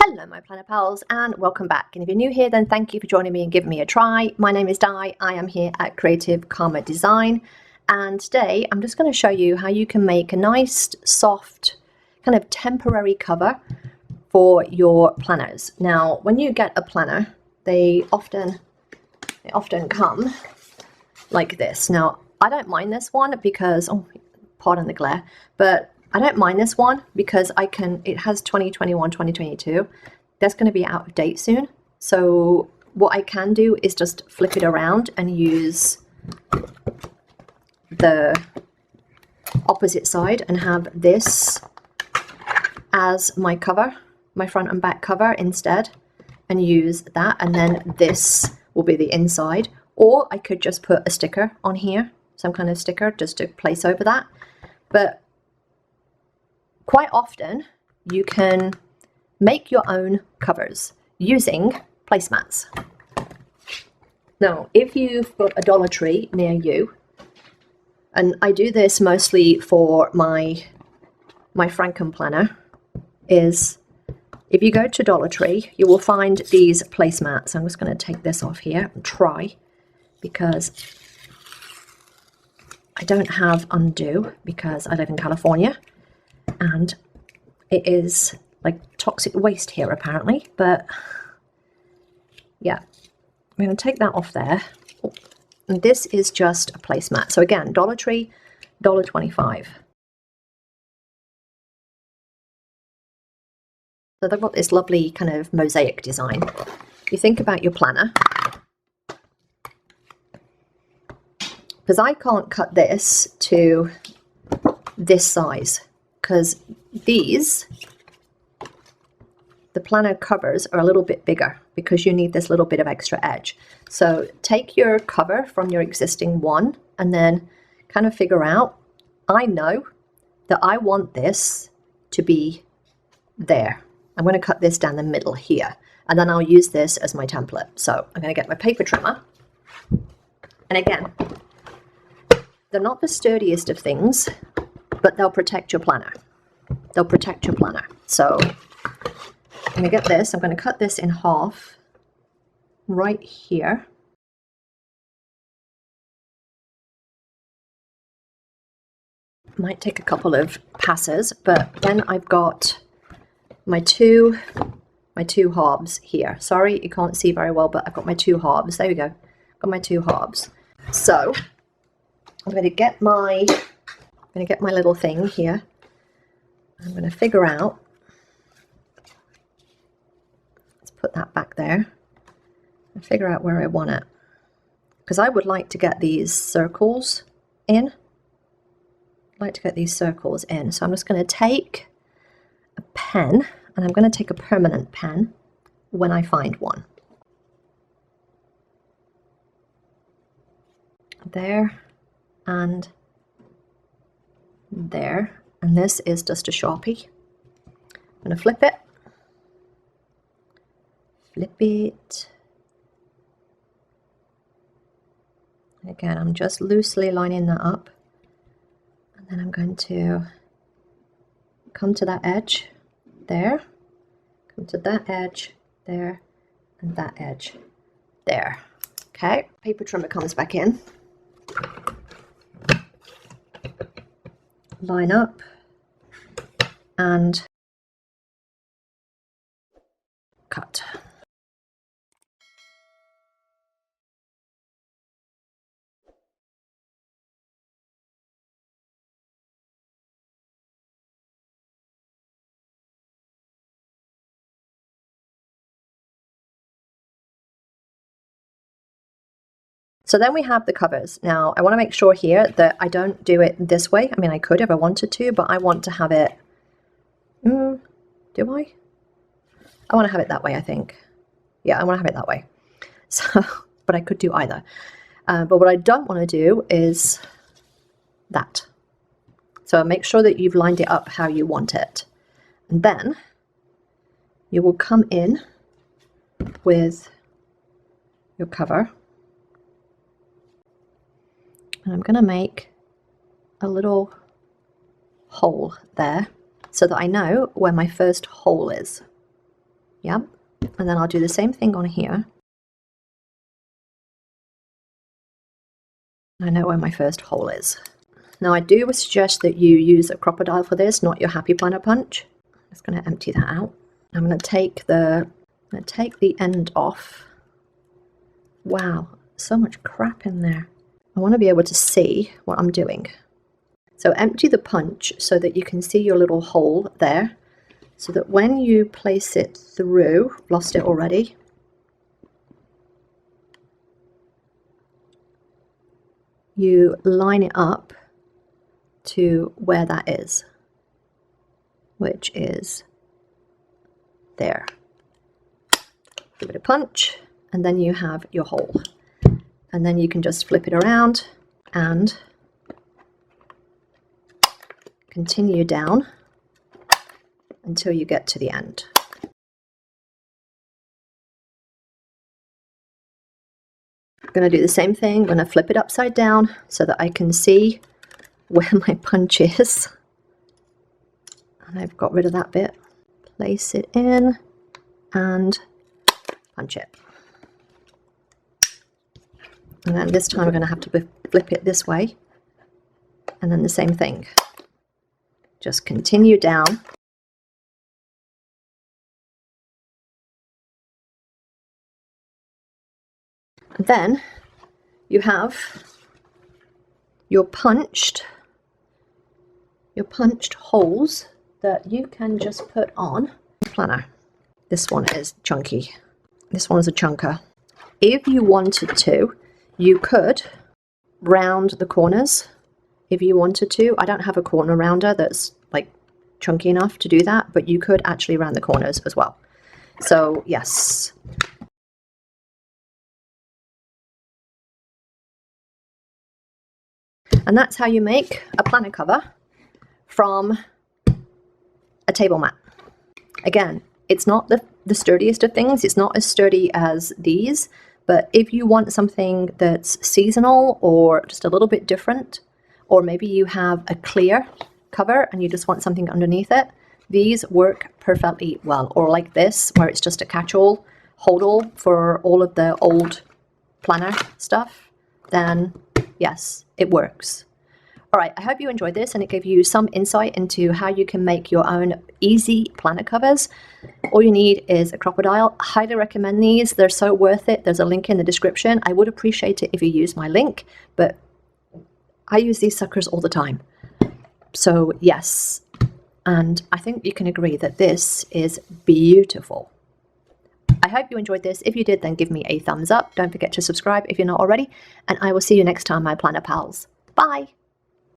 Hello my planner pals and welcome back, and if you're new here then thank you for joining me and giving me a try. My name is Di, I am here at Creative Karma Design, and today I'm just going to show you how you can make a nice soft kind of temporary cover for your planners. Now when you get a planner they often come like this. Now I don't mind this one because, oh pardon the glare, but I don't mind this one because it has 2021, 2022. That's going to be out of date soon. So what I can do is just flip it around and use the opposite side and have this as my cover, my front and back cover instead, and use that, and then this will be the inside. Or I could just put a sticker on here, some kind of sticker just to place over that. But quite often you can make your own covers using placemats. Now if you've got a Dollar Tree near you, and I do this mostly for my Franken planner, is if you go to Dollar Tree you will find these placemats. I'm just going to take this off here and try, because I don't have undo because I live in California and it is like toxic waste here apparently. But yeah, I'm going to take that off there. And this is just a placemat. So again, Dollar Tree, $1.25. So they've got this lovely kind of mosaic design. You think about your planner, because I can't cut this to this size, because the planner covers are a little bit bigger because you need this little bit of extra edge. So take your cover from your existing one and then kind of figure out, I know that I want this to be there. I'm going to cut this down the middle here, and then I'll use this as my template. So I'm going to get my paper trimmer, and again, they're not the sturdiest of things, but they'll protect your planner. They'll protect your planner. So I'm going to get this. I'm going to cut this in half right here. Might take a couple of passes, but then I've got my two halves here. Sorry, you can't see very well, but I've got my two halves. There we go. Got my two halves. So I'm going to get my little thing here. I'm going to figure out, let's put that back there, and figure out where I want it, because I would like to get these circles in. I'd like to get these circles in. So I'm just going to take a pen, and I'm going to take a permanent pen when I find one. There and there. And this is just a Sharpie. I'm going to flip it. Flip it. Again, I'm just loosely lining that up. And then I'm going to come to that edge there. Come to that edge there. And that edge there. Okay, paper trimmer comes back in. Line up and cut. So then we have the covers. Now I want to make sure here that I don't do it this way. I mean, I could if I wanted to, but I want to have it, do I? I want to have it that way, I think. Yeah, I want to have it that way. So, but I could do either. But what I don't want to do is that. So make sure that you've lined it up how you want it. And then you will come in with your cover. And I'm going to make a little hole there so that I know where my first hole is. Yep. And then I'll do the same thing on here. I know where my first hole is. Now I do suggest that you use a crocodile for this, not your happy planner punch. I'm just going to empty that out. I'm going to take the end off. Wow, so much crap in there. I want to be able to see what I'm doing. So empty the punch so that you can see your little hole there, so that when you place it through, lost it already, you line it up to where that is, which is there. Give it a punch, and then you have your hole. And then you can just flip it around and continue down until you get to the end. I'm going to do the same thing. I'm going to flip it upside down so that I can see where my punch is. And I've got rid of that bit. Place it in and punch it. And then this time I'm going to have to flip it this way. And then the same thing. Just continue down. And then you have your punched holes that you can just put on the planner. This one is chunky. This one is a chunker. If you wanted to, you could round the corners if you wanted to. I don't have a corner rounder that's like chunky enough to do that, but you could actually round the corners as well. So yes. And that's how you make a planner cover from a table mat. Again, it's not the sturdiest of things. It's not as sturdy as these, but if you want something that's seasonal or just a little bit different, or maybe you have a clear cover and you just want something underneath it, these work perfectly well. Or like this, where it's just a catch-all, hold-all for all of the old planner stuff, then yes, it works. All right, I hope you enjoyed this and it gave you some insight into how you can make your own easy planner covers. All you need is a crocodile. I highly recommend these. They're so worth it. There's a link in the description. I would appreciate it if you use my link, but I use these suckers all the time. So yes, and I think you can agree that this is beautiful. I hope you enjoyed this. If you did, then give me a thumbs up. Don't forget to subscribe if you're not already, and I will see you next time, my planner pals. Bye.